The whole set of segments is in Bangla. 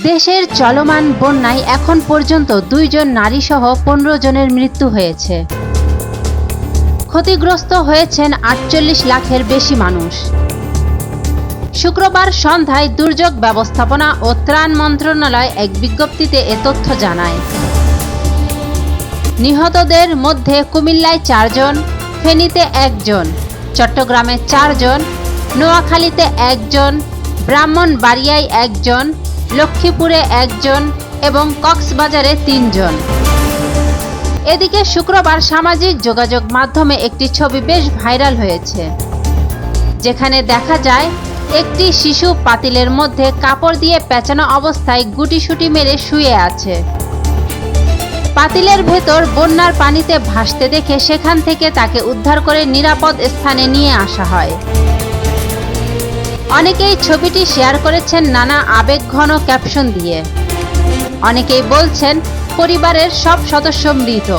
দেশের চলমান বন্যায় এখন পর্যন্ত 2 জন নারীসহ 15 জনের মৃত্যু হয়েছে। ক্ষতিগ্রস্ত হয়েছেন 48 লাখের বেশি মানুষ। শুক্রবার সন্ধ্যায় দুর্যোগ ব্যবস্থাপনা ও ত্রাণ মন্ত্রণালয় এক বিজ্ঞপ্তিতে এ তথ্য জানায়। নিহতদের মধ্যে কুমিল্লায় 4 জন, ফেনীতে 1 জন, চট্টগ্রামে 4 জন, নোয়াখালীতে 1 জন, ব্রাহ্মণবাড়িয়ায় 1 জন, লক্ষ্মীপুরে 1 জন এবং কক্সবাজারে 3 জন। এদিকে শুক্রবার সামাজিক যোগাযোগ মাধ্যমে একটি ছবি বেশ ভাইরাল হয়েছে, যেখানে দেখা যায় একটি শিশু পাতিলের মধ্যে কাপড় দিয়ে পেঁচানো অবস্থায় গুটিসুটি মেরে শুয়ে আছে। পাতিলের ভেতর বন্যার পানিতে ভাসতে দেখে সেখান থেকে তাকে উদ্ধার করে নিরাপদ স্থানে নিয়ে আসা হয়। অনেকেই ছবিটি শেয়ার করেছেন নানা আবেগঘন ক্যাপশন দিয়ে। অনেকেই বলছেন পরিবারের সব সদস্য মৃত।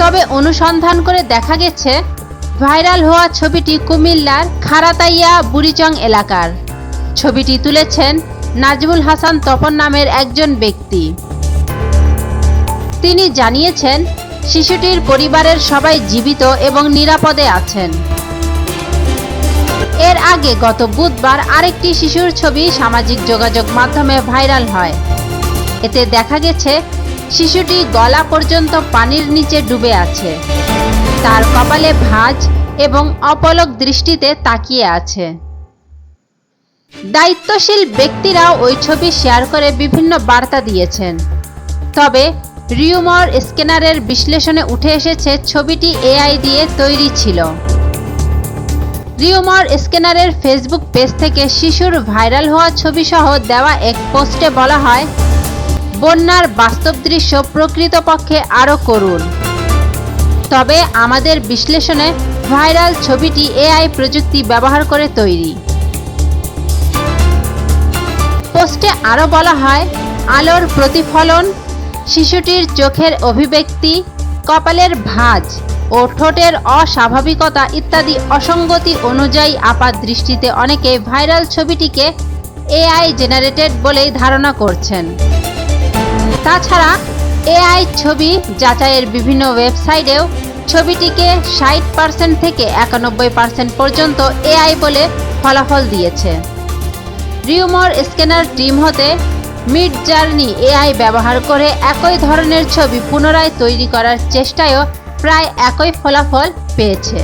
তবে অনুসন্ধান করে দেখা গেছে ভাইরাল হওয়া ছবিটি কুমিল্লার খারাতাইয়া বুড়িচং এলাকার। ছবিটি তুলেছেন নাজমুল হাসান তপন নামের একজন ব্যক্তি। তিনি জানিয়েছেন শিশুটির পরিবারের সবাই জীবিত এবং নিরাপদে আছেন। এর আগে গত বুধবার আরেকটি শিশুর ছবি সামাজিক যোগাযোগ মাধ্যমে ভাইরাল হয়। এতে দেখা গেছে শিশুটি গলা পর্যন্ত পানির নিচে ডুবে আছে। তার কপালে ভাঁজ এবং অপলক দৃষ্টিতে তাকিয়ে আছে। দায়িত্বশীল ব্যক্তিরাও ওই ছবি শেয়ার করে বিভিন্ন বার্তা দিয়েছেন। তবে রিউমার স্ক্যানারের বিশ্লেষণে উঠে এসেছে ছবিটি এআই দিয়ে তৈরি ছিল। রিউমার স্ক্যানারের ফেসবুক পেজ থেকে শিশুর ভাইরাল হওয়া ছবি সহ দেওয়া এক পোস্টে বলা হয়, বন্যার বাস্তব দৃশ্য প্রকৃতপক্ষে আরও করুণ। তবে আমাদের বিশ্লেষণে ভাইরাল ছবিটি এআই প্রযুক্তি ব্যবহার করে তৈরি। পোস্টে আরও বলা হয়, আলোর প্রতিফলন, শিশুটির চোখের অভিব্যক্তি, কপালের ভাঁজ ও ঠোঁটের অস্বাভাবিকতা ইত্যাদি অসঙ্গতি অনুযায়ী আপাত দৃষ্টিতে অনেকে ভাইরাল ছবিটিকে এআই জেনারেটেড বলেই ধারণা করছেন। তাছাড়া এআই ছবি যাচাইয়ের বিভিন্ন ওয়েবসাইটেও ছবিটিকে 60% থেকে 91% পর্যন্ত এআই বলে ফলাফল দিয়েছে। রিউমার স্ক্যানার টিম হতে মিডজার্নি এআই ব্যবহার করে একই ধরনের ছবি পুনরায় তৈরি করার চেষ্টায়ও প্রায় একই ফলাফল পেয়েছে।